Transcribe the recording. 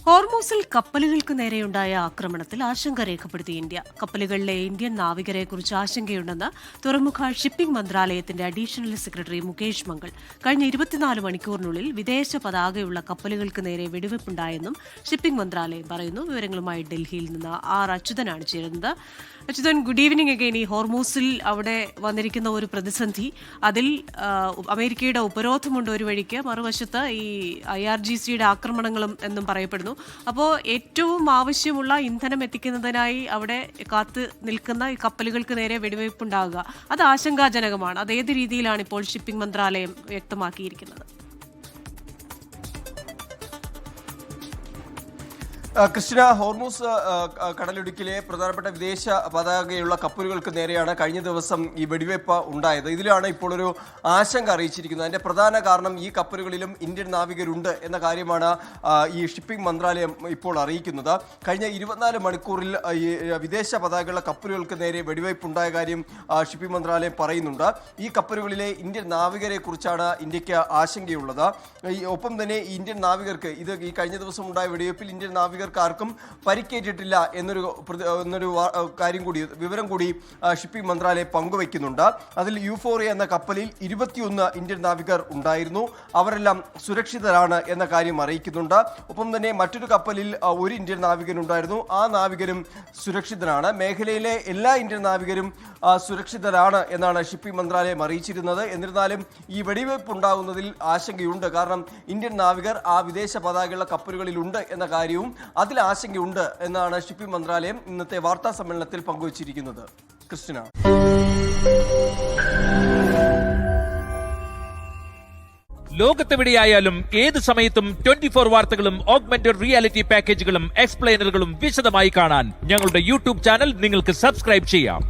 ഹോർമൂസിൽ കപ്പലുകൾക്ക് നേരെയുണ്ടായ ആക്രമണത്തിൽ ആശങ്ക രേഖപ്പെടുത്തി ഇന്ത്യ. കപ്പലുകളിലെ ഇന്ത്യൻ നാവികരെക്കുറിച്ച് ആശങ്കയുണ്ടെന്ന് തുറമുഖ ഷിപ്പിംഗ് മന്ത്രാലയത്തിന്റെ അഡീഷണൽ സെക്രട്ടറി മുകേഷ് മംഗൾ. കഴിഞ്ഞ 24 മണിക്കൂറിനുള്ളിൽ വിദേശ പതാകയുള്ള കപ്പലുകൾക്ക് നേരെ വെടിവെപ്പുണ്ടായെന്നും ഷിപ്പിംഗ് മന്ത്രാലയം പറയുന്നു. വിവരങ്ങളുമായി ഡൽഹിയിൽ നിന്ന് ആർ അച്യുതനാണ് ചേരുന്നത്. Achuthan, good evening again. ഈ ഹോർമൂസിൽ അവിടെ വന്നിരിക്കുന്ന ഒരു പ്രതിസന്ധി, അതിൽ അമേരിക്കയുടെ ഉപരോധമുണ്ട് ഒരു വഴിക്ക്, മറുവശത്ത് ഈ IRGCയുടെ ആക്രമണങ്ങളും എന്നും പറയപ്പെടുന്നു. അപ്പോൾ ഏറ്റവും ആവശ്യമുള്ള ഇന്ധനം എത്തിക്കുന്നതിനായി അവിടെ കാത്തു നിൽക്കുന്ന ഈ കപ്പലുകൾക്ക് നേരെ വെടിവയ്പുണ്ടാകുക, അത് ആശങ്കാജനകമാണ്. അത് ഏത് രീതിയിലാണ് ഇപ്പോൾ ഷിപ്പിംഗ് മന്ത്രാലയം വ്യക്തമാക്കിയിരിക്കുന്നത്? ക്രിസ്റ്റിന, ഹോർമൂസ് കടലിടുക്കിലെ പ്രധാനപ്പെട്ട വിദേശ പതാകയുള്ള കപ്പലുകൾക്ക് നേരെയാണ് കഴിഞ്ഞ ദിവസം ഈ വെടിവയ്പ് ഉണ്ടായത്. ഇതിലാണ് ഇപ്പോൾ ഒരു ആശങ്ക അറിയിച്ചിരിക്കുന്നത്. അതിന്റെ പ്രധാന കാരണം ഈ കപ്പലുകളിലും ഇന്ത്യൻ നാവികരുണ്ട് എന്ന കാര്യമാണ് ഈ ഷിപ്പിംഗ് മന്ത്രാലയം ഇപ്പോൾ അറിയിക്കുന്നത്. കഴിഞ്ഞ 24 മണിക്കൂറിൽ ഈ വിദേശ പതാകയുള്ള കപ്പലുകൾക്ക് നേരെ വെടിവയ്പ് ഉണ്ടായ കാര്യം ഷിപ്പിംഗ് മന്ത്രാലയം പറയുന്നുണ്ട്. ഈ കപ്പലുകളിലെ ഇന്ത്യൻ നാവികരെ കുറിച്ചാണ് ഇന്ത്യക്ക് ആശങ്കയുള്ളത്. ഒപ്പം തന്നെ ഈ ഇന്ത്യൻ നാവികർക്ക് ഈ കഴിഞ്ഞ ദിവസം ഉണ്ടായ വെടിവയ്പിൽ ഇന്ത്യൻ നാവികർക്ക് ആർക്കും പരിക്കേറ്റിട്ടില്ല എന്നൊരു വിവരം കൂടി ഷിപ്പിംഗ് മന്ത്രാലയം പങ്കുവയ്ക്കുന്നുണ്ട്. അതിൽ യൂഫോറിയ എന്ന കപ്പലിൽ 21 ഇന്ത്യൻ നാവികർ ഉണ്ടായിരുന്നു. അവരെല്ലാം സുരക്ഷിതരാണ് എന്ന കാര്യം അറിയിക്കുന്നുണ്ട്. ഒപ്പം തന്നെ മറ്റൊരു കപ്പലിൽ ഒരു ഇന്ത്യൻ നാവികനുണ്ടായിരുന്നു. ആ നാവികരും സുരക്ഷിതരാണ്. മേഖലയിലെ എല്ലാ ഇന്ത്യൻ നാവികരും സുരക്ഷിതരാണ് എന്നാണ് ഷിപ്പിംഗ് മന്ത്രാലയം അറിയിച്ചിരുന്നത്. എന്നിരുന്നാലും ഈ വെടിവയ്പ് ഉണ്ടാകുന്നതിൽ ആശങ്കയുണ്ട്. കാരണം ഇന്ത്യൻ നാവികർ ആ വിദേശ പതാകയുള്ള കപ്പലുകളിലുണ്ട് എന്ന കാര്യവും അതിൽ ആശങ്കയുണ്ട് എന്നാണ് ഷിപ്പിംഗ് മന്ത്രാലയം ഇന്നത്തെ വാർത്താ സമ്മേളനത്തിൽ പങ്കുവച്ചിരിക്കുന്നത്. ക്രിസ്റ്റിന, ലോകത്തെവിടെയായാലും ഏത് സമയത്തും 24 വാർത്തകളും ഓഗ്മെന്റഡ് റിയാലിറ്റി പാക്കേജുകളും എക്സ്പ്ലെയിനറുകളും വിശദമായി കാണാൻ ഞങ്ങളുടെ യൂട്യൂബ് ചാനൽ നിങ്ങൾക്ക് സബ്സ്ക്രൈബ് ചെയ്യാം.